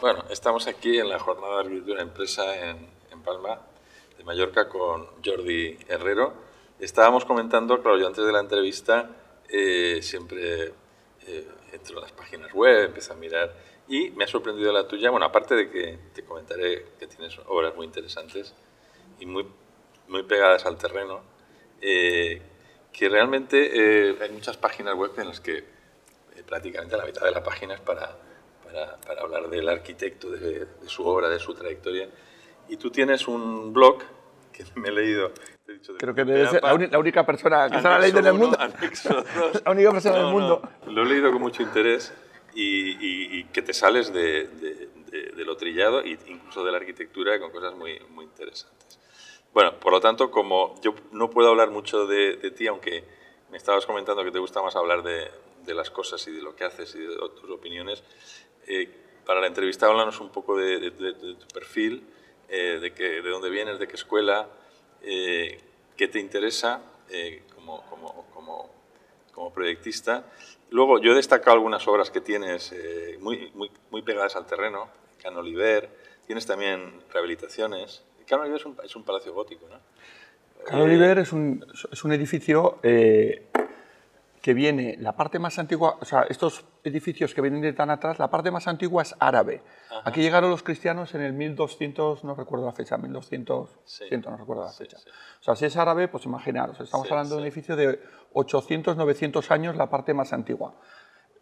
Bueno, estamos aquí en la jornada de arquitectura empresa en Palma de Mallorca con Jordi Herrero. Estábamos comentando, claro, yo antes de la entrevista siempre entro en las páginas web, empiezo a mirar y me ha sorprendido la tuya. Bueno, aparte de que te comentaré que tienes obras muy interesantes y muy pegadas al terreno, que realmente hay muchas páginas web en las que prácticamente la mitad de la página es para hablar del arquitecto, de su obra, de su trayectoria. Y tú tienes un blog que me he leído. Te he dicho, creo que debe ser la única persona que se la ha leído en el mundo. Anexo 2. La única persona del mundo. No, lo he leído con mucho interés y que te sales de lo trillado e incluso de la arquitectura con cosas muy interesantes. Bueno, por lo tanto, como yo no puedo hablar mucho de ti, aunque me estabas comentando que te gusta más hablar de las cosas y de lo que haces y de tus opiniones, para la entrevista háblanos un poco de tu perfil, de dónde vienes, de qué escuela, qué te interesa como proyectista. Luego, yo he destacado algunas obras que tienes muy pegadas al terreno. Can Oliver, tienes también rehabilitaciones. Can Oliver es un palacio gótico, ¿no? Can Oliver es un edificio que viene, la parte más antigua, o sea, estos edificios que vienen de tan atrás, la parte más antigua es árabe. Ajá. Aquí llegaron los cristianos en el 1200, no recuerdo la fecha, 1200, sí. No recuerdo la fecha. Sí. O sea, si es árabe, pues imaginaros, estamos hablando de un edificio de 800, 900 años, la parte más antigua.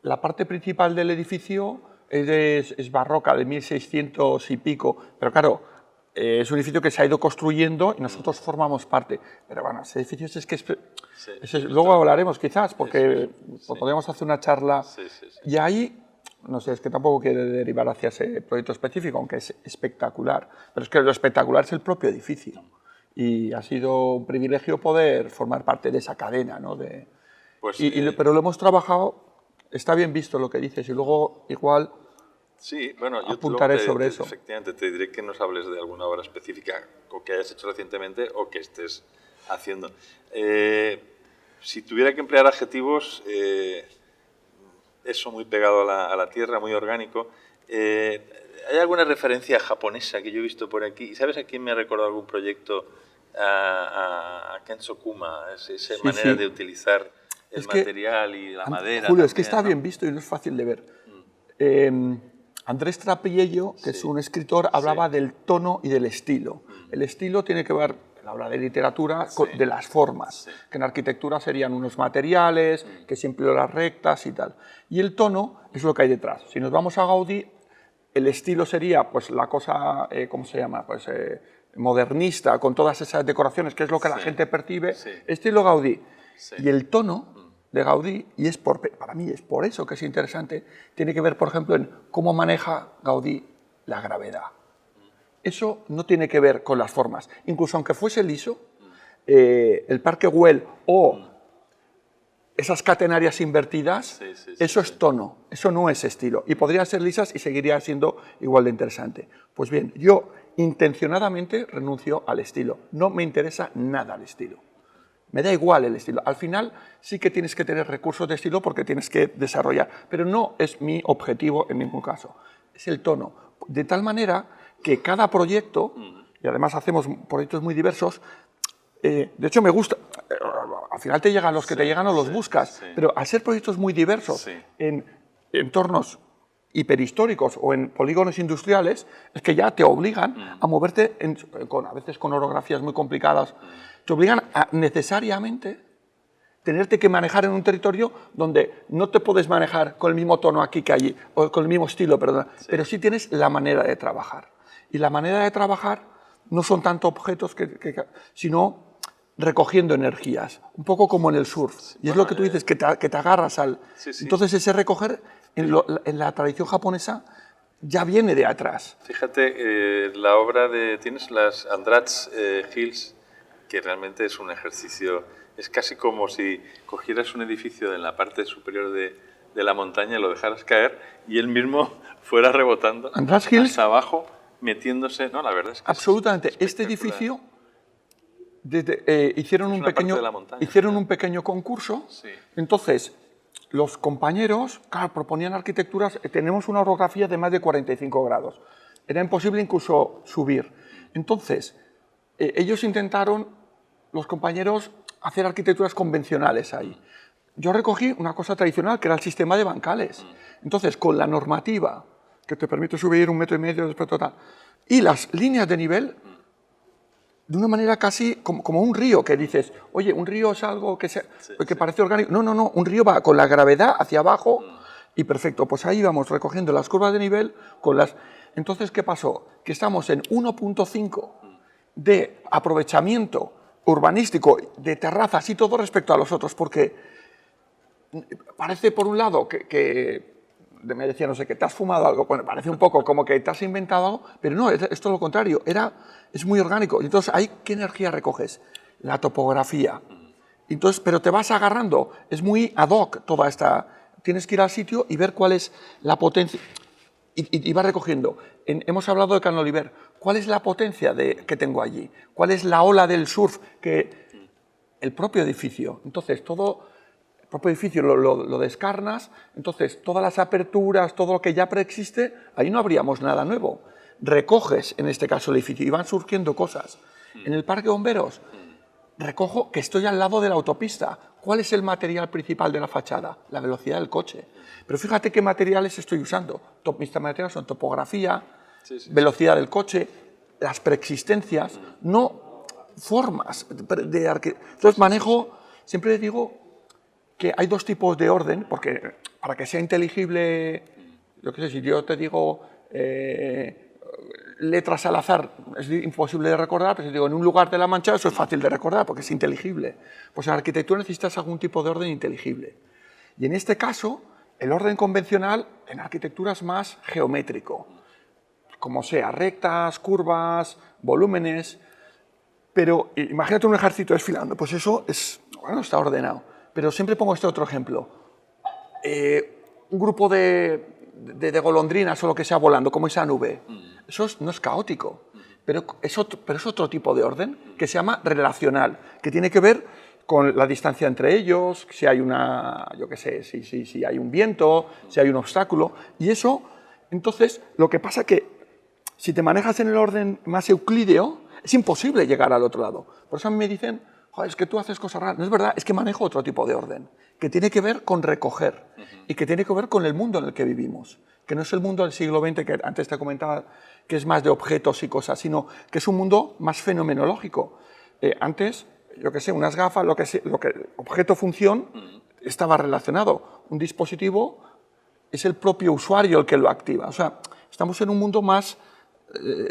La parte principal del edificio es barroca, de 1600 y pico, pero claro, es un edificio que se ha ido construyendo y nosotros formamos parte. Pero bueno, ese edificio es que luego hablaremos quizás, porque podríamos hacer una charla. Y ahí, no sé, es que tampoco quiero derivar hacia ese proyecto específico, aunque es espectacular. Pero es que lo espectacular es el propio edificio. Y ha sido un privilegio poder formar parte de esa cadena, ¿no? Pero lo hemos trabajado, está bien visto lo que dices, y luego igual... Sí, bueno, yo apuntaré sobre eso. Efectivamente, te diré que nos hables de alguna obra específica o que hayas hecho recientemente o que estés haciendo. Si tuviera que emplear adjetivos, eso muy pegado a la tierra, muy orgánico. ¿Hay alguna referencia japonesa que yo he visto por aquí? ¿Y sabes a quién me ha recordado algún proyecto? A Kenzo Kuma, esa manera de utilizar el material y la madera. Julio, es que está bien visto y no es fácil de ver. Andrés Trapiello, que es un escritor, hablaba del tono y del estilo. El estilo tiene que ver, él habla de literatura, de las formas, que en arquitectura serían unos materiales, que siempre las rectas y tal. Y el tono es lo que hay detrás. Si nos vamos a Gaudí, el estilo sería pues la cosa, ¿cómo se llama? Pues modernista, con todas esas decoraciones, que es lo que la gente percibe, estilo Gaudí. Y el tono de Gaudí, y para mí es por eso que es interesante, tiene que ver, por ejemplo, en cómo maneja Gaudí la gravedad. Eso no tiene que ver con las formas. Incluso aunque fuese liso, el Parque Güell o esas catenarias invertidas, eso es tono, eso no es estilo. Y podrían ser lisas y seguiría siendo igual de interesante. Pues bien, yo intencionadamente renuncio al estilo. No me interesa nada el estilo. Me da igual el estilo. Al final sí que tienes que tener recursos de estilo porque tienes que desarrollar, pero no es mi objetivo en ningún caso. Es el tono. De tal manera que cada proyecto, y además hacemos proyectos muy diversos, de hecho me gusta, al final te llegan los que te llegan o los buscas, pero al ser proyectos muy diversos en entornos hiperhistóricos o en polígonos industriales, es que ya te obligan a moverte, a veces con orografías muy complicadas, te obligan a necesariamente tenerte que manejar en un territorio donde no te puedes manejar con el mismo tono aquí que allí, o con el mismo estilo, perdón, pero sí tienes la manera de trabajar. Y la manera de trabajar no son tanto objetos, sino recogiendo energías, un poco como en el surf. Y es lo que tú dices, que te agarras al... Entonces ese recoger en la tradición japonesa ya viene de atrás. Fíjate, la obra tienes las Andrats Hills, que realmente es un ejercicio, es casi como si cogieras un edificio en la parte superior de la montaña y lo dejaras caer y él mismo fuera rebotando hasta abajo, metiéndose. No, la verdad es que absolutamente. Este edificio hicieron un pequeño concurso. Entonces los compañeros, claro, proponían arquitecturas, tenemos una orografía de más de 45 grados. Era imposible incluso subir. Entonces, ellos intentaron, los compañeros, hacer arquitecturas convencionales ahí. Yo recogí una cosa tradicional, que era el sistema de bancales. Entonces, con la normativa, que te permite subir 1,5 metros después total, y las líneas de nivel, de una manera casi como un río, que dices, oye, un río es algo que parece orgánico. No, no, no, un río va con la gravedad hacia abajo y perfecto. Pues ahí vamos recogiendo las curvas de nivel con las... Entonces, ¿qué pasó? Que estamos en 1,5 de aprovechamiento urbanístico, de terrazas y todo respecto a los otros, porque parece, por un lado, que me decía, no sé, que te has fumado algo, bueno, parece un poco como que te has inventado algo, pero no, es todo lo contrario, es muy orgánico. Entonces, ¿ahí qué energía recoges? La topografía. Entonces, pero te vas agarrando, es muy ad hoc toda esta... Tienes que ir al sitio y ver cuál es la potencia, y vas recogiendo. Hemos hablado de Canoliver, ¿cuál es la potencia que tengo allí? ¿Cuál es la ola del surf? El propio edificio. Entonces, todo... El propio edificio lo descarnas, entonces todas las aperturas, todo lo que ya preexiste, ahí no habríamos nada nuevo. Recoges, en este caso, el edificio y van surgiendo cosas. En el parque de bomberos, recojo que estoy al lado de la autopista. ¿Cuál es el material principal de la fachada? La velocidad del coche. Pero fíjate qué materiales estoy usando. Mis materiales son topografía, velocidad del coche, las preexistencias, no formas de arquitectura. Entonces manejo, siempre digo, que hay dos tipos de orden, porque para que sea inteligible, yo qué sé, si yo te digo letras al azar, es imposible de recordar, pero si digo en un lugar de La Mancha, eso es fácil de recordar, porque es inteligible. Pues en arquitectura necesitas algún tipo de orden inteligible. Y en este caso, el orden convencional en arquitectura es más geométrico, como sea, rectas, curvas, volúmenes, pero imagínate un ejército desfilando, pues eso es, bueno, está ordenado. Pero siempre pongo este otro ejemplo. Un grupo de golondrinas o lo que sea volando, como esa nube. Eso no es caótico, pero es otro tipo de orden que se llama relacional, que tiene que ver con la distancia entre ellos, si hay yo qué sé, si hay un viento, si hay un obstáculo. Y eso, entonces, lo que pasa es que si te manejas en el orden más euclídeo, es imposible llegar al otro lado. Por eso a mí me dicen, joder, es que tú haces cosas raras. No es verdad, es que manejo otro tipo de orden, que tiene que ver con recoger y que tiene que ver con el mundo en el que vivimos, que no es el mundo del siglo XX, que antes te comentaba que es más de objetos y cosas, sino que es un mundo más fenomenológico. Antes, yo qué sé, unas gafas, objeto-función estaba relacionado. Un dispositivo es el propio usuario el que lo activa. O sea, estamos en un mundo más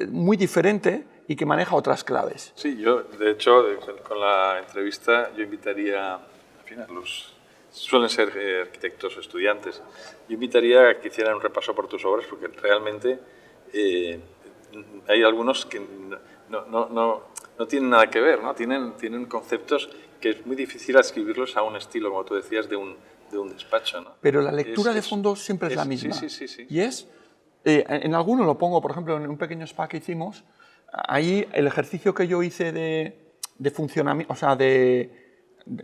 muy diferente y que maneja otras claves. Sí, yo, de hecho, con la entrevista, yo invitaría, en fin, suelen ser arquitectos o estudiantes, yo invitaría a que hicieran un repaso por tus obras, porque realmente hay algunos que no tienen nada que ver, ¿no? Tienen conceptos que es muy difícil adscribirlos a un estilo, como tú decías, de un despacho, ¿no? Pero la lectura de fondo siempre es la misma. Sí. Y es, en alguno lo pongo, por ejemplo, en un pequeño spa que hicimos, ahí el ejercicio que yo hice de funcionamiento, o sea, de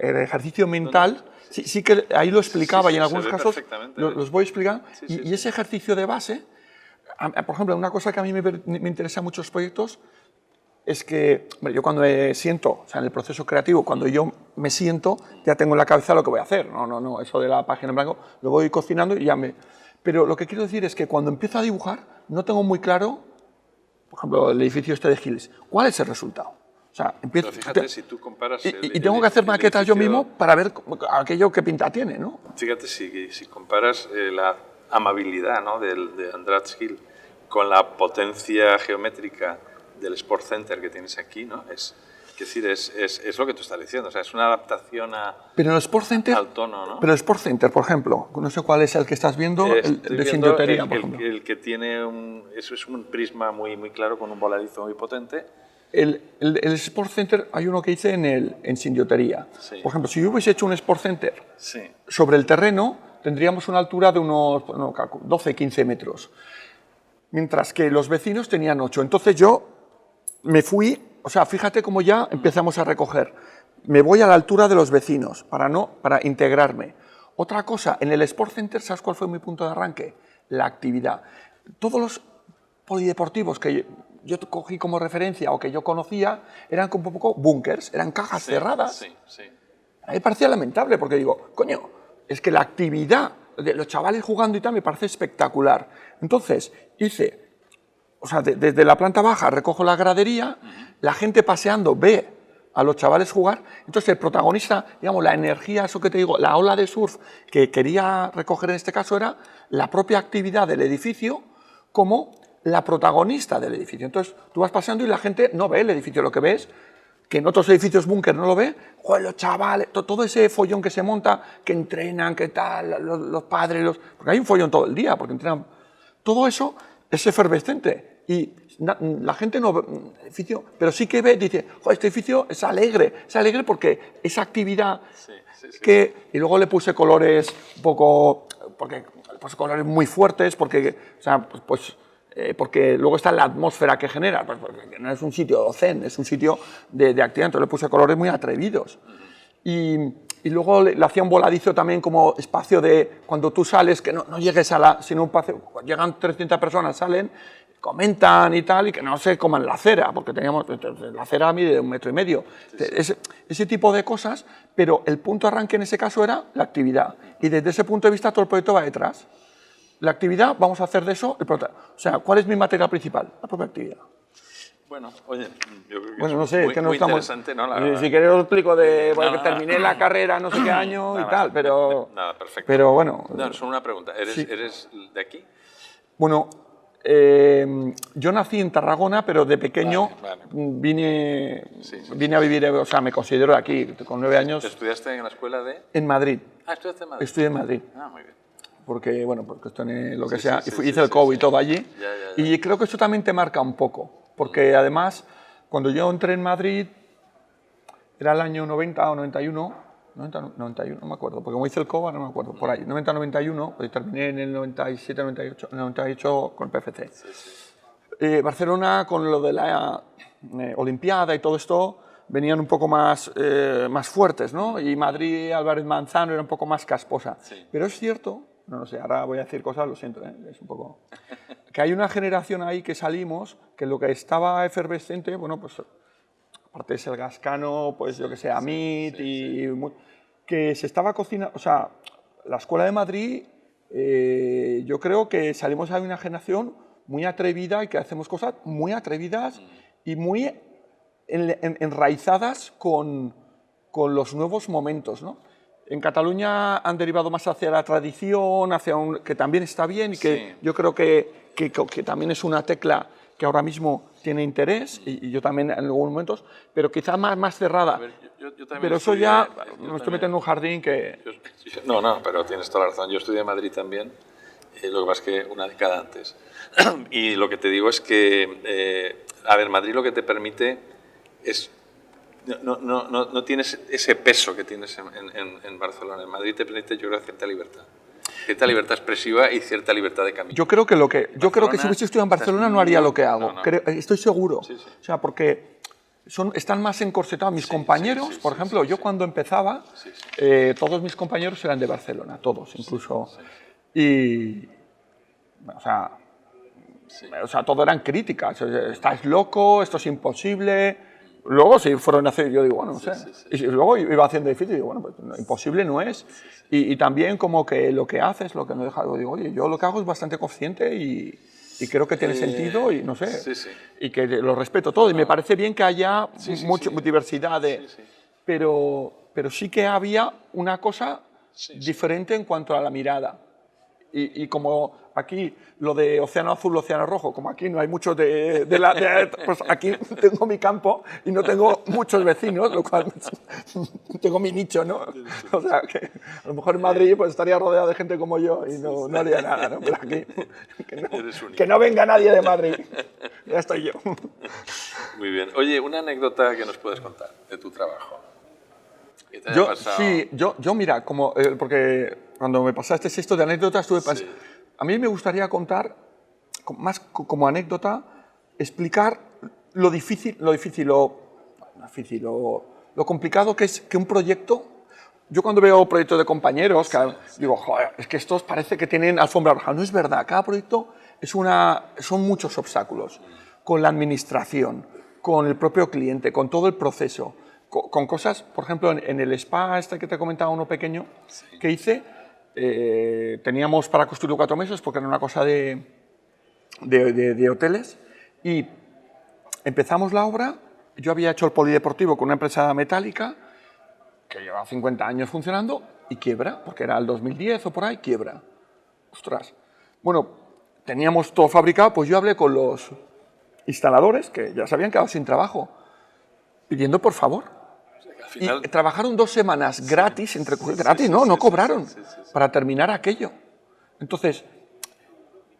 ejercicio mental, sí que ahí lo explicaba y en algunos casos los voy a explicar. Y ese ejercicio de base, por ejemplo, una cosa que a mí me interesa en muchos proyectos es que, hombre, yo cuando me siento, o sea, en el proceso creativo, cuando yo me siento, ya tengo en la cabeza lo que voy a hacer. No, eso de la página en blanco, lo voy cocinando y ya me... Pero lo que quiero decir es que cuando empiezo a dibujar, no tengo muy claro, por ejemplo, el edificio este de Giles, ¿cuál es el resultado? O sea, empiezo... Pero fíjate, si tú comparas... Y tengo que hacer maquetas yo mismo para ver aquello qué pinta tiene, ¿no? Fíjate, si comparas la amabilidad, ¿no?, de Andratx Hill con la potencia geométrica del Sport Center que tienes aquí, ¿no? Es lo que tú estás diciendo, o sea, es una adaptación pero el Sport Center, al tono, ¿no? Pero el Sport Center, por ejemplo, no sé cuál es el que estás viendo, el de Sindiotería, por ejemplo. El que tiene eso es un prisma muy claro con un voladizo muy potente. El Sport Center, hay uno que hice en Sindiotería. Sí. Por ejemplo, si yo hubiese hecho un Sport Center sobre el terreno, tendríamos una altura de unos 12-15 metros. Mientras que los vecinos tenían 8. Entonces yo me fui, o sea, fíjate cómo ya empezamos a recoger. Me voy a la altura de los vecinos para integrarme. Otra cosa, en el Sport Center, ¿sabes cuál fue mi punto de arranque? La actividad. Todos los polideportivos que yo cogí como referencia o que yo conocía eran como un poco búnkers, eran cajas cerradas. Sí, sí. A mí me parecía lamentable porque digo, coño, es que la actividad de los chavales jugando y tal me parece espectacular. Entonces, hice, o sea, desde la planta baja recojo la gradería, la gente paseando ve a los chavales jugar, entonces el protagonista, digamos, la energía, eso que te digo, la ola de surf que quería recoger en este caso era la propia actividad del edificio como la protagonista del edificio. Entonces tú vas paseando y la gente no ve el edificio, lo que ves, que en otros edificios búnker no lo ve, joder, los chavales, todo ese follón que se monta, que entrenan, que tal, los padres, porque hay un follón todo el día, porque entrenan, todo eso es efervescente. Y la gente no ve el edificio, pero sí que ve, dice, joder, este edificio es alegre porque esa actividad que... Y luego le puse colores un poco, porque pues colores muy fuertes, porque, o sea, porque luego está la atmósfera que genera, pues porque no es un sitio zen, es un sitio de actividad, entonces le puse colores muy atrevidos. Y luego le hacía un voladizo también como espacio de cuando tú sales, que no llegues a la... sino un paseo, llegan 300 personas, salen, comentan y tal, y que no se coman la acera, porque teníamos... La acera mide 1,5 metros. Ese tipo de cosas, pero el punto de arranque en ese caso era la actividad. Y desde ese punto de vista todo el proyecto va detrás. La actividad, vamos a hacer de eso... O sea, ¿cuál es mi material principal? La propia actividad. Bueno, oye, yo creo que bueno, no es sé, muy, que no muy estamos, interesante, ¿no? Si queréis os explico de que terminé la carrera no sé qué año y tal, pero... Nada, perfecto. Pero bueno... No, solo una pregunta. ¿Eres de aquí? Bueno, yo nací en Tarragona, pero de pequeño vine a vivir, o sea, me considero de aquí, con 9 años... ¿Estudiaste en la escuela de...? En Madrid. Ah, ¿estudiaste en Madrid? Estudié en Madrid. Ah, muy bien. Porque, bueno, porque esto en lo que sea, hice el COVID y todo allí, y creo que esto también te marca un poco, porque además, cuando yo entré en Madrid, era el año 90 o 91, 91, no me acuerdo, porque como hice el COVID, no me acuerdo, por ahí, 90-91, pues terminé en el 97-98, 98 con el PFC. Barcelona, con lo de la Olimpiada y todo esto, venían un poco más fuertes, ¿no? Y Madrid, Álvarez Manzano, era un poco más casposa. Pero es cierto, no sé, ahora voy a decir cosas, lo siento, es un poco... que hay una generación ahí que salimos, que lo que estaba efervescente, bueno, pues aparte de ser Gascano, pues yo que sé, Amit, que se estaba cocinando, o sea, la Escuela de Madrid, yo creo que salimos ahí una generación muy atrevida y que hacemos cosas muy atrevidas y muy enraizadas con los nuevos momentos, ¿no? En Cataluña han derivado más hacia la tradición, que también está bien y que yo creo que también es una tecla que ahora mismo tiene interés, y yo también en algunos momentos, pero quizá más cerrada. A ver, yo también pero eso ya me estoy metiendo en un jardín que... No, pero tienes toda la razón. Yo estudié en Madrid también, lo que pasa es que una década antes. Y lo que te digo es que, a ver, Madrid lo que te permite es... No tienes ese peso que tienes en Barcelona. En Madrid te permite, yo creo, cierta libertad. Cierta libertad expresiva y cierta libertad de camino. Yo creo que si hubiese estudiado en Barcelona no haría lo que hago. Estoy seguro. Sí. O sea, porque están más encorsetados. Mis compañeros, por ejemplo, yo cuando empezaba, todos mis compañeros eran de Barcelona, todos, incluso. Y, o sea, todo eran críticas. Estás loco, esto es imposible. Luego, si fueron a hacer, yo digo, bueno, no sé. Y luego iba haciendo difícil y digo, bueno, pues imposible no es. Y también como que lo que haces, lo que no dejas, digo, oye, yo lo que hago es bastante consciente y creo que tiene sentido y no sé. Y que lo respeto todo. Y me parece bien que haya mucha diversidad de... Pero sí que había una cosa diferente en cuanto a la mirada. Y como aquí lo de océano azul, océano rojo, como aquí no hay mucho pues aquí tengo mi campo y no tengo muchos vecinos, lo cual tengo mi nicho, ¿no? O sea, que a lo mejor en Madrid pues estaría rodeado de gente como yo y no haría nada, ¿no? Pero aquí, que no venga nadie de Madrid, ya estoy yo. Muy bien. Oye, una anécdota que nos puedes contar de tu trabajo. Yo mira, porque cuando me pasaste esto de anécdotas, estuve pensando, a mí me gustaría contar, más como anécdota, explicar lo complicado que es que un proyecto, yo cuando veo proyectos de compañeros, digo, joder, es que estos parece que tienen alfombra roja. No es verdad, cada proyecto son muchos obstáculos, con la administración, con el propio cliente, con todo el proceso, con cosas, por ejemplo, en el spa este que te comentaba, uno pequeño, que hice, teníamos para construir 4 meses, porque era una cosa de hoteles, y empezamos la obra. Yo había hecho el polideportivo con una empresa metálica, que llevaba 50 años funcionando, y quiebra, porque era el 2010 o por ahí, quiebra. Ostras. Bueno, teníamos todo fabricado, pues yo hablé con los instaladores, que ya se habían quedado sin trabajo, pidiendo por favor. O sea, que al final... Y trabajaron 2 semanas gratis, gratis, no cobraron, para terminar aquello. Entonces,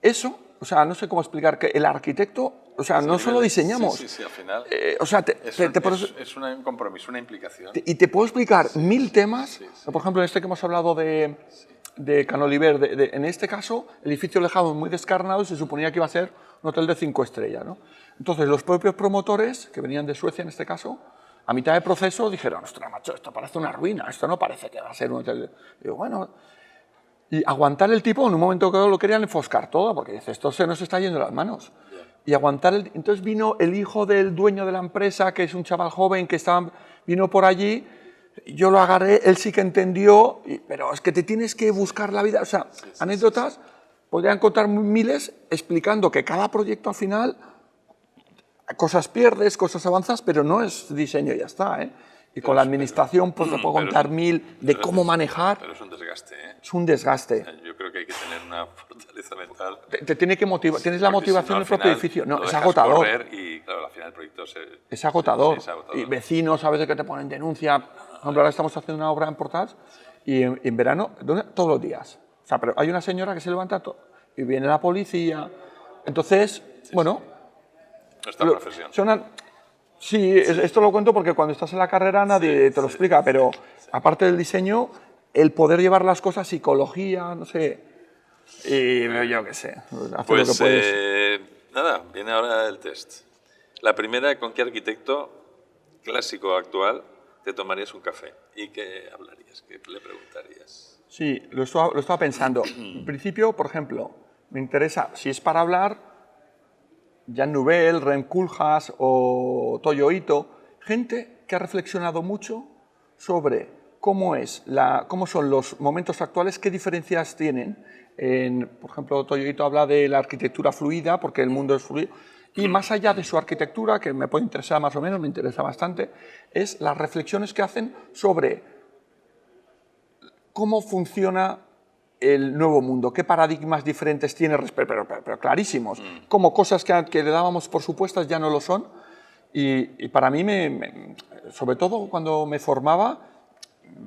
eso, o sea, no sé cómo explicar, que el arquitecto, o sea, no solo diseñamos. Al final o sea, es un compromiso, una implicación. Y te puedo explicar 1000 temas, por ejemplo, en este que hemos hablado de Canoliver, en este caso, el edificio lo dejamos muy descarnado y se suponía que iba a ser un hotel de 5 estrellas, ¿no? Entonces, los propios promotores, que venían de Suecia en este caso, a mitad de proceso dijeron, ostras, macho, esto parece una ruina, esto no parece que va a ser un hotel. Y digo, bueno, y aguantar el tipo, en un momento que lo querían enfoscar todo, porque dice, esto se nos está yendo de las manos. Y aguantar entonces vino el hijo del dueño de la empresa, que es un chaval joven que vino por allí, yo lo agarré, él sí que entendió, pero es que te tienes que buscar la vida. O sea, anécdotas, podrían contar miles explicando que cada proyecto al final, cosas pierdes, cosas avanzas, pero no es diseño y ya está, ¿eh? Y con la administración pues te puedo contar 1000 de cómo manejar. Pero es un desgaste, ¿eh? Es un desgaste. Yo creo que hay que tener una fortaleza mental. Te tiene que motivar. Tienes la motivación del propio edificio. No, es agotador. agotador. Y claro, al final el proyecto es agotador. Es agotador. Y vecinos a veces que te ponen denuncia. Por ejemplo, ahora estamos haciendo una obra en Portats y en verano, todos los días. O sea, pero hay una señora que se levanta y viene la policía. Entonces, bueno. Nuestra profesión. Sí, esto lo cuento porque cuando estás en la carrera nadie te lo explica, pero aparte del diseño, el poder llevar las cosas, psicología, no sé, y yo qué sé, hacer pues, lo que puedes. Nada, viene ahora el test. La primera, ¿con qué arquitecto clásico o actual te tomarías un café? ¿Y qué hablarías? ¿Qué le preguntarías? Sí, lo estaba pensando. En principio, por ejemplo, me interesa, si es para hablar, Jan Nouvel, Rem Koolhaas o Toyo Ito, gente que ha reflexionado mucho sobre cómo son los momentos actuales, qué diferencias tienen. Por ejemplo, Toyo Ito habla de la arquitectura fluida, porque el mundo es fluido, y más allá de su arquitectura, que me puede interesar más o menos, me interesa bastante, es las reflexiones que hacen sobre cómo funciona el nuevo mundo, qué paradigmas diferentes tiene, pero clarísimos, como cosas que le dábamos por supuestas ya no lo son, y para mí, sobre todo cuando me formaba,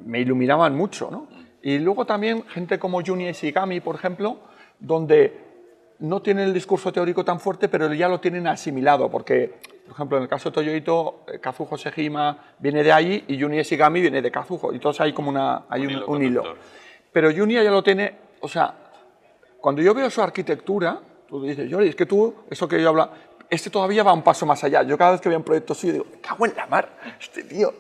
me iluminaban mucho, ¿no? Y luego también gente como Junichi Ishigami, por ejemplo, donde no tienen el discurso teórico tan fuerte, pero ya lo tienen asimilado, porque, por ejemplo, en el caso de Toyo Ito, Kazuho Sejima viene de ahí y Junichi Ishigami viene de Kazuho, y entonces hay como un hilo. Pero Junia ya lo tiene, o sea, cuando yo veo su arquitectura, tú dices, Jordi, es que tú, eso que yo hablo, este todavía va un paso más allá. Yo cada vez que veo un proyecto suyo digo, me cago en la mar, este tío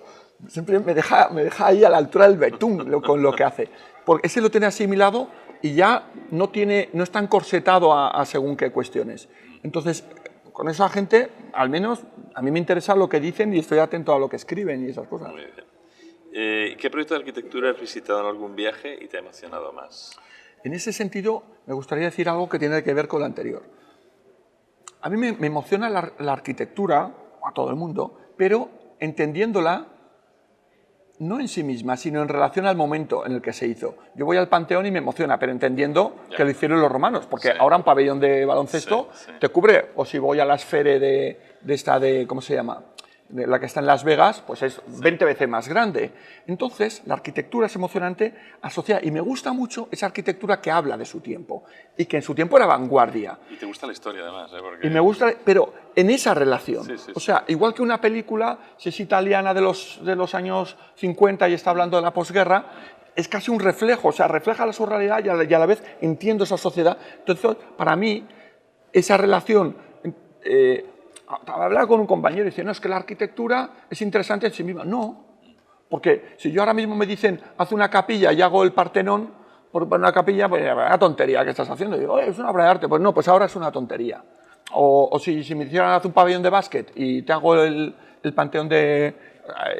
siempre me deja ahí a la altura del betún con lo que hace. Porque ese lo tiene asimilado y ya no es tan corsetado a según qué cuestiones. Entonces, con esa gente, al menos, a mí me interesa lo que dicen y estoy atento a lo que escriben y esas cosas. Muy bien. ¿Qué proyecto de arquitectura has visitado en algún viaje y te ha emocionado más? En ese sentido, me gustaría decir algo que tiene que ver con lo anterior. A mí me emociona la arquitectura, a todo el mundo, pero entendiéndola no en sí misma, sino en relación al momento en el que se hizo. Yo voy al Panteón y me emociona, pero entendiendo que lo hicieron los romanos, porque ahora un pabellón de baloncesto te cubre, o si voy a la esfera de ¿cómo se llama?, la que está en Las Vegas, pues es 20 veces más grande. Entonces, la arquitectura es emocionante, asociada, y me gusta mucho esa arquitectura que habla de su tiempo, y que en su tiempo era vanguardia. Y te gusta la historia, además, ¿eh? Porque... Y me gusta, pero en esa relación. O sea, igual que una película, si es italiana de los años 50 y está hablando de la posguerra, es casi un reflejo, o sea, refleja la surrealidad y a la vez entiendo esa sociedad. Entonces, para mí, esa relación... Hablaba con un compañero y decía, no, es que la arquitectura es interesante en sí misma. No, Porque si yo ahora mismo me dicen, haz una capilla y hago el Partenón, por una capilla, pues una tontería que estás haciendo. Y digo, es una obra de arte. Pues no, pues ahora es una tontería. O si me hicieran hacer un pabellón de básquet y te hago el Panteón de...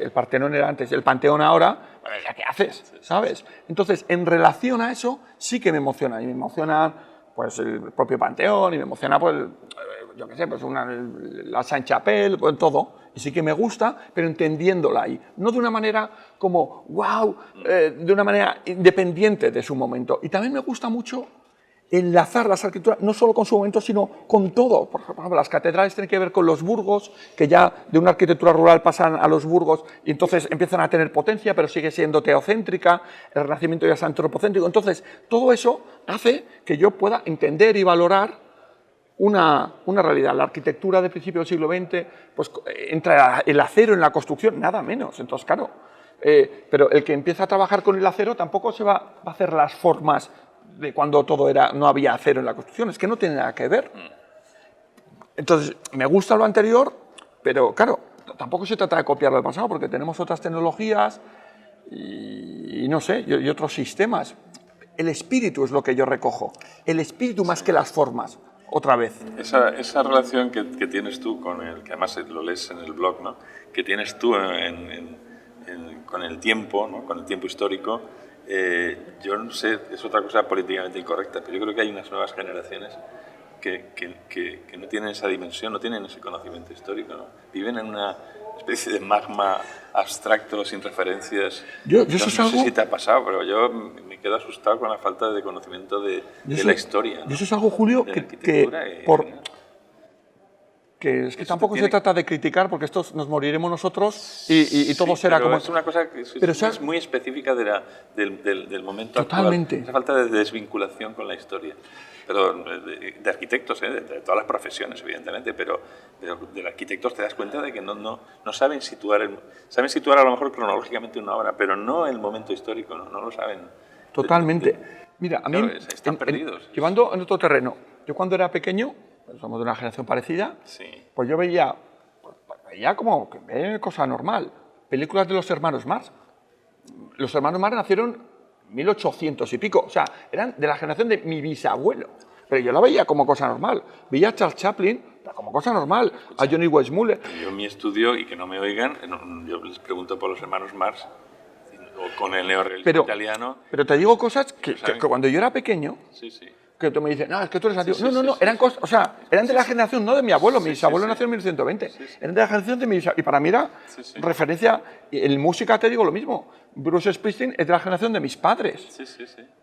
El Partenón era antes, el Panteón ahora, pues ya qué haces, ¿sabes? Entonces, en relación a eso, sí que me emociona. Y me emociona pues, el propio Panteón, y me emociona, pues, yo qué sé, pues la Sainte-Chapelle, pues todo. Y sí que me gusta, pero entendiéndola ahí. No de una manera como, wow, de una manera independiente de su momento. Y también me gusta mucho enlazar las arquitecturas, no solo con su momento, sino con todo. Por ejemplo, las catedrales tienen que ver con los burgos, que ya de una arquitectura rural pasan a los burgos y entonces empiezan a tener potencia, pero sigue siendo teocéntrica, el Renacimiento ya es antropocéntrico. Entonces, todo eso hace que yo pueda entender y valorar una realidad. La arquitectura de principios del siglo XX, pues entra el acero en la construcción, nada menos. Entonces, claro, pero el que empieza a trabajar con el acero tampoco se va a hacer las formas de cuando no había acero en la construcción, es que no tiene nada que ver. Entonces, me gusta lo anterior, pero claro, tampoco se trata de copiar lo pasado, porque tenemos otras tecnologías y no sé, y otros sistemas. El espíritu es lo que yo recojo, el espíritu más que las formas, otra vez. Esa relación que tienes tú con el, que además lo lees en el blog, ¿no? Que tienes tú con el tiempo, ¿no? Con el tiempo histórico. Yo no sé, es otra cosa políticamente incorrecta, pero yo creo que hay unas nuevas generaciones que no tienen esa dimensión, no tienen ese conocimiento histórico, ¿no? Viven en una especie de magma abstracto, sin referencias. Yo no sé si te ha pasado, pero yo me quedo asustado con la falta de conocimiento de la historia, ¿no? Y eso es algo, Julio, que es que tampoco se trata de criticar, porque estos nos moriremos nosotros y todo será pero como... es una cosa que es muy específica del momento totalmente. actual. Esa falta de desvinculación con la historia. Pero de arquitectos, de todas las profesiones, evidentemente, pero de arquitectos te das cuenta de que no saben situar a lo mejor cronológicamente una obra, pero no el momento histórico, no lo saben. Totalmente. Mira, a mí... Claro, están perdidos. Llevando en otro terreno, yo cuando era pequeño, somos de una generación parecida, sí. Pues yo veía como cosa normal, películas de los hermanos Marx. Los hermanos Marx nacieron en 1800 y pico, o sea, eran de la generación de mi bisabuelo, pero yo la veía como cosa normal. Veía a Charles Chaplin como cosa normal, a Johnny Weissmuller. Yo en mi estudio, y que no me oigan, yo les pregunto por los hermanos Marx, o con el neorrealismo italiano. Pero te digo cosas que cuando yo era pequeño... Sí, sí. Que tú me dices, no, es que tú eres antiguo. No, eran cosas, o sea, eran de la generación, no de mi abuelo, mi bisabuelo nació en 1920, eran de la generación de mi bisabuelo, y para mí era referencia, en música te digo lo mismo, Bruce Springsteen es de la generación de mis padres,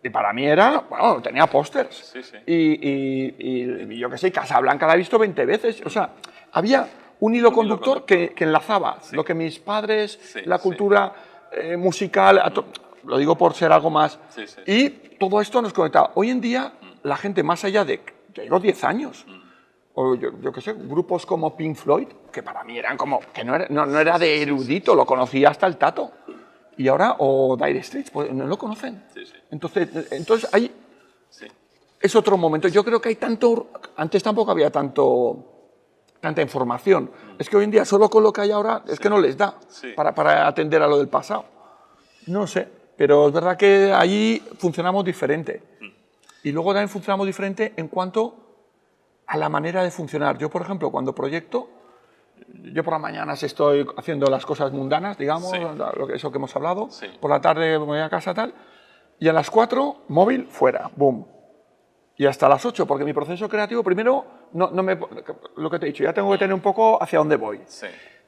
y para mí era, bueno, tenía pósters, y yo qué sé, Casablanca la he visto 20 veces, o sea, había un hilo conductor que enlazaba lo que mis padres, la cultura musical, lo digo por ser algo más, y todo esto nos conectaba. Hoy en día, la gente más allá de, te digo, 10 años, o yo qué sé, grupos como Pink Floyd, que para mí eran como, que no era de erudito, lo conocía hasta el tato, y ahora, o Dire Straits, pues no lo conocen. Entonces ahí es otro momento. Yo creo que hay antes tampoco había tanta información. Es que hoy en día, solo con lo que hay ahora, es que no les da para atender a lo del pasado. No sé, pero es verdad que allí funcionamos diferente. Y luego también funcionamos diferente en cuanto a la manera de funcionar. Yo, por ejemplo, cuando proyecto, yo por las mañanas estoy haciendo las cosas mundanas, digamos, eso que hemos hablado, por la tarde me voy a casa, tal, y a las 4, móvil, fuera, boom. Y hasta las 8, porque mi proceso creativo, primero, lo que te he dicho, ya tengo que tener un poco hacia dónde voy.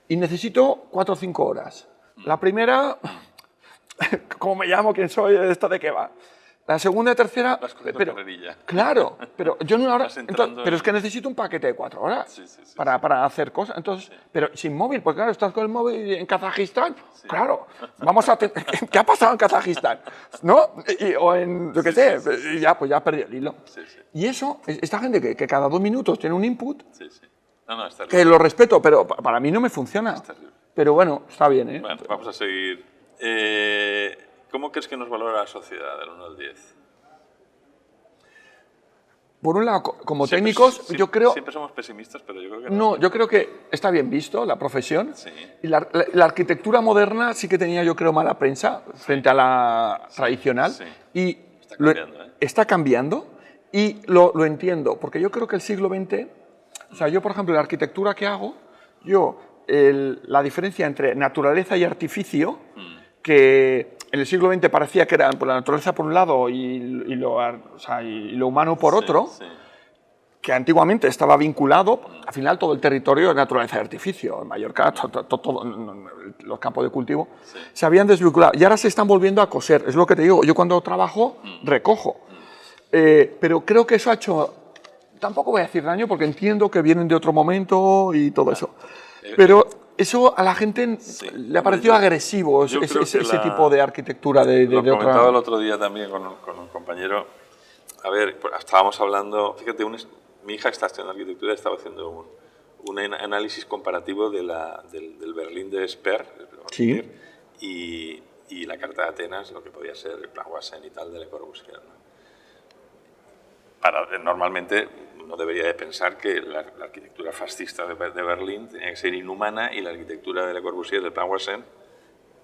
Y necesito 4 o 5 horas. La primera, ¿cómo me llamo? ¿Quién soy? ¿Esto de qué va? La segunda y tercera, claro, pero yo en una hora, pero es que necesito un paquete de 4 horas para hacer cosas, entonces, pero sin móvil, pues claro, estás con el móvil en Kazajistán, claro, ¿qué ha pasado en Kazajistán? ¿No? O en, yo qué sé, pues ya perdí el hilo. Y eso, esta gente que cada 2 minutos tiene un input, que lo respeto, pero para mí no me funciona. Pero bueno, está bien, ¿eh? Bueno, vamos a seguir. ¿Cómo crees que nos valora la sociedad del 1 al 10? por un lado, como técnicos, yo creo... Siempre somos pesimistas, pero yo creo que no. Yo creo que está bien visto la profesión. Sí. Y la arquitectura moderna sí que tenía, yo creo, mala prensa frente a la tradicional. Sí. Y Está cambiando, está cambiando y lo entiendo, porque yo creo que el siglo XX, o sea, yo, por ejemplo, la arquitectura que hago, la diferencia entre naturaleza y artificio, que en el siglo XX parecía que era la naturaleza por un lado y lo humano por otro, sí. que antiguamente estaba vinculado, al final todo el territorio de naturaleza y artificio, en Mallorca, los campos de cultivo, se habían desvinculado y ahora se están volviendo a coser, es lo que te digo, yo cuando trabajo recojo, pero creo que eso ha hecho, tampoco voy a decir daño porque entiendo que vienen de otro momento y todo eso, pero eso a la gente le ha parecido agresivo, ese tipo de arquitectura lo comentaba el otro día también con un compañero. A ver, estábamos hablando, fíjate, mi hija está estudiando arquitectura, estaba haciendo un análisis comparativo del Berlín de Speer, sí. y la Carta de Atenas, lo que podía ser el Plan Wassen y tal de Le Corbusier, ¿no? Normalmente uno debería de pensar que la arquitectura fascista de Berlín tenía que ser inhumana y la arquitectura de Le Corbusier, del Plan Wassen,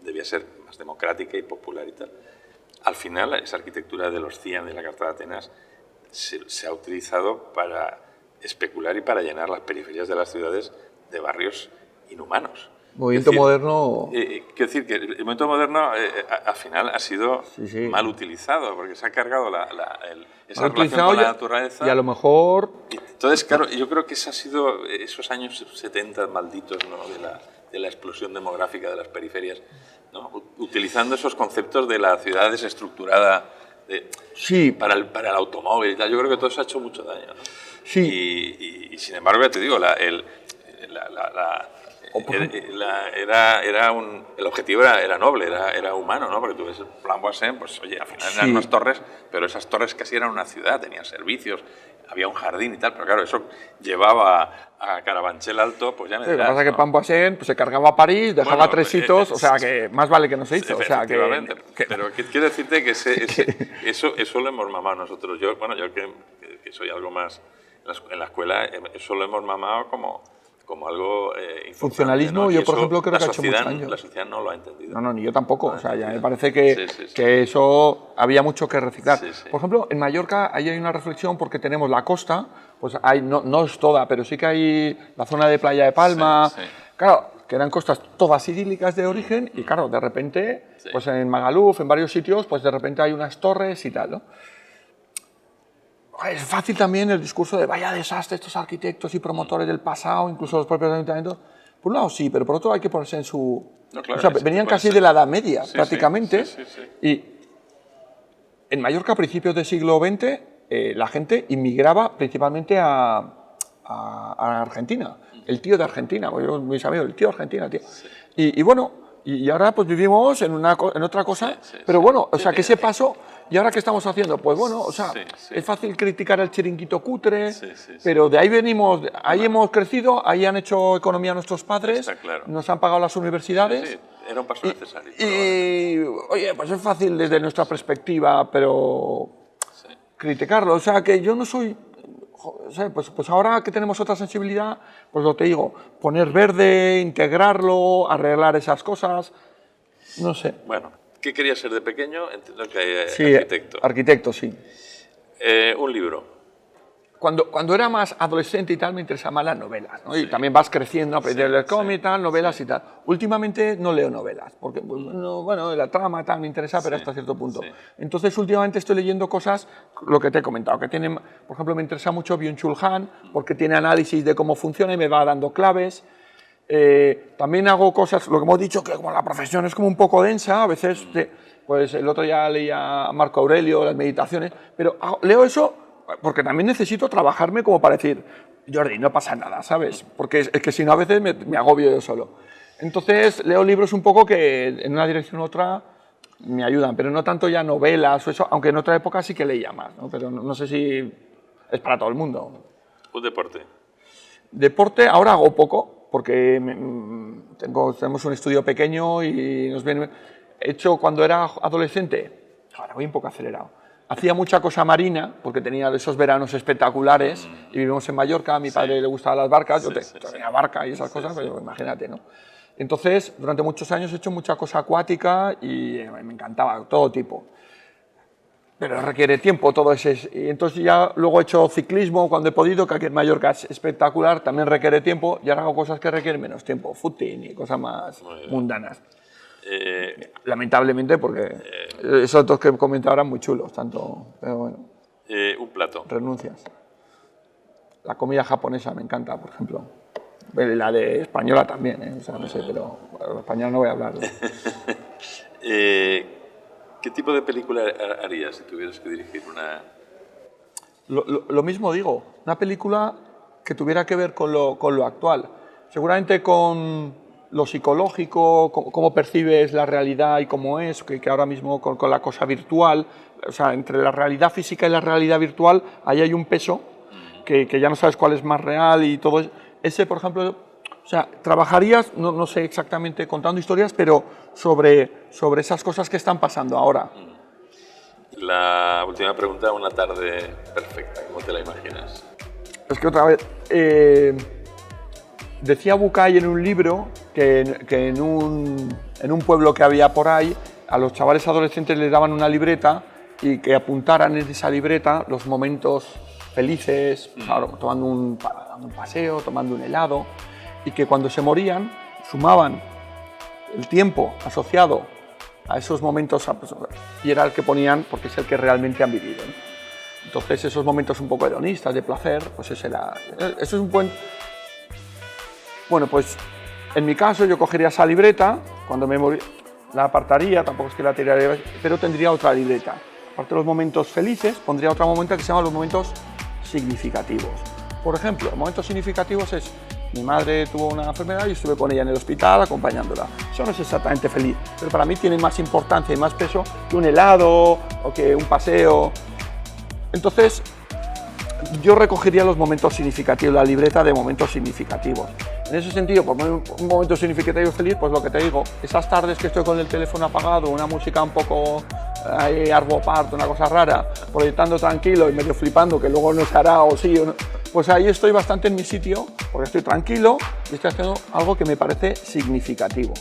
debía ser más democrática y popular y tal. Al final, esa arquitectura de los CIAN de la Carta de Atenas se ha utilizado para especular y para llenar las periferias de las ciudades de barrios inhumanos. Movimiento moderno... Quiero decir que el movimiento moderno al final ha sido mal utilizado, porque se ha cargado esa relación con la naturaleza. Y a lo mejor... Entonces, claro, yo creo que ese ha sido esos años 70 malditos, ¿no? de la explosión demográfica de las periferias, ¿no? Utilizando esos conceptos de la ciudad desestructurada para el automóvil y tal. Yo creo que todo eso ha hecho mucho daño, ¿no? Sí. Y sin embargo, ya te digo, el objetivo era noble, era humano, ¿no? Porque tú ves el Plan Wassen, pues oye, al final eran unas torres, pero esas torres casi eran una ciudad, tenían servicios, había un jardín y tal, pero claro, eso llevaba a Carabanchel Alto, pues ya me dirás. Lo que pasa es que Plan Wassen pues, se cargaba a París, dejaba 3 hitos, o sea que más vale que no se hizo. O sea, pero quiero decirte que eso lo hemos mamado nosotros. Yo que soy algo más en la escuela, eso lo hemos mamado como algo funcionalismo, ¿no? Yo por ejemplo creo que ha hecho mucho daño. La sociedad no lo ha entendido. No, ni yo tampoco. O sea, ya me parece que eso había mucho que reciclar. Por ejemplo, en Mallorca ahí hay una reflexión porque tenemos la costa, pues hay, no es toda, pero sí que hay la zona de Playa de Palma. Claro, que eran costas todas idílicas de origen y claro, de repente, pues en Magaluf, en varios sitios, pues de repente hay unas torres y tal, ¿no? Es fácil también el discurso de vaya desastre estos arquitectos y promotores del pasado, incluso los propios ayuntamientos. Por un lado sí, pero por otro hay que ponerse en su... No, claro, o sea, venían casi de la Edad Media, prácticamente. Y en Mallorca, a principios del siglo XX, la gente inmigraba principalmente a Argentina. El tío de Argentina, mis amigos, el tío de Argentina, tío. Y bueno, y ahora pues vivimos en otra cosa, pero bueno, o sea, que ese paso... ¿Y ahora qué estamos haciendo? Pues bueno, o sea, es fácil criticar el chiringuito cutre, pero de ahí venimos, ahí hemos crecido, ahí han hecho economía nuestros padres, nos han pagado las universidades. Sí, era un paso necesario. Y oye, pues es fácil desde nuestra perspectiva, pero criticarlo. O sea, que yo no soy... O sea, pues ahora que tenemos otra sensibilidad, pues lo te digo, poner verde, integrarlo, arreglar esas cosas, no sé. Bueno. ¿Qué querías ser de pequeño? Entiendo que arquitecto. Arquitecto, sí. Un libro. Cuando era más adolescente y tal, me interesaban más las novelas, ¿no? Y también vas creciendo, aprender a leer cómic y tal, novelas y tal. Últimamente no leo novelas, porque bueno, la trama tal me interesa, pero hasta cierto punto. Entonces, últimamente estoy leyendo cosas, lo que te he comentado, que tienen, por ejemplo, me interesa mucho Byung-Chul Han, porque tiene análisis de cómo funciona y me va dando claves. También hago cosas, lo que hemos dicho, que como la profesión es como un poco densa, a veces, pues el otro día leía a Marco Aurelio, las meditaciones, pero leo eso porque también necesito trabajarme como para decir, Jordi, no pasa nada, ¿sabes? Porque es que si no a veces me agobio yo solo. Entonces leo libros un poco que en una dirección u otra me ayudan, pero no tanto ya novelas o eso, aunque en otra época sí que leía más, ¿no? Pero no sé si es para todo el mundo. ¿Un deporte? Deporte ahora hago poco, porque tenemos un estudio pequeño y nos viene... He hecho cuando era adolescente, ahora voy un poco acelerado, Hacía mucha cosa marina, porque tenía esos veranos espectaculares, y vivimos en Mallorca, a mi padre le gustaban las barcas, yo tenía barca y esas cosas, pero imagínate, ¿no? Entonces, durante muchos años he hecho mucha cosa acuática y me encantaba, todo tipo. Pero requiere tiempo todo ese... Y entonces ya luego he hecho ciclismo cuando he podido, que aquí en Mallorca es espectacular, también requiere tiempo, y ahora hago cosas que requieren menos tiempo, footing y cosas más mundanas. Lamentablemente, porque esos dos que he comentado eran muy chulos, tanto... Pero bueno. Un plato. Renuncias. La comida japonesa me encanta, por ejemplo. La de española también, o sea, no sé, pero bueno, española no voy a hablar. ¿Qué tipo de película harías si tuvieras que dirigir una...? Lo mismo digo, una película que tuviera que ver con lo actual. Seguramente con lo psicológico, cómo percibes la realidad y cómo es, que ahora mismo con la cosa virtual, o sea, entre la realidad física y la realidad virtual, ahí hay un peso que ya no sabes cuál es más real y todo eso. Ese, por ejemplo, o sea, trabajarías, no sé exactamente contando historias, pero sobre esas cosas que están pasando ahora. La última pregunta, una tarde perfecta, ¿cómo te la imaginas? Es que otra vez, decía Bucay en un libro que en un pueblo que había por ahí, a los chavales adolescentes les daban una libreta y que apuntaran en esa libreta los momentos felices, tomando un paseo, tomando un helado, y que cuando se morían sumaban el tiempo asociado a esos momentos y era el que ponían porque es el que realmente han vivido, ¿no? Entonces esos momentos un poco hedonistas, de placer, pues eso es un buen... Bueno, pues en mi caso yo cogería esa libreta, cuando me morí, la apartaría, tampoco es que la tiraría, pero tendría otra libreta. Aparte de los momentos felices, pondría otra momento que se llama los momentos significativos. Por ejemplo, momentos significativos es: mi madre tuvo una enfermedad y estuve con ella en el hospital acompañándola. Eso no es exactamente feliz, pero para mí tiene más importancia y más peso que un helado o que un paseo. Entonces, yo recogería los momentos significativos, la libreta de momentos significativos. En ese sentido, por un momento significativo feliz, pues lo que te digo, esas tardes que estoy con el teléfono apagado, una música un poco Arvo Part, una cosa rara, proyectando tranquilo y medio flipando, que luego no se hará o sí o no, pues ahí estoy bastante en mi sitio, porque estoy tranquilo y estoy haciendo algo que me parece significativo.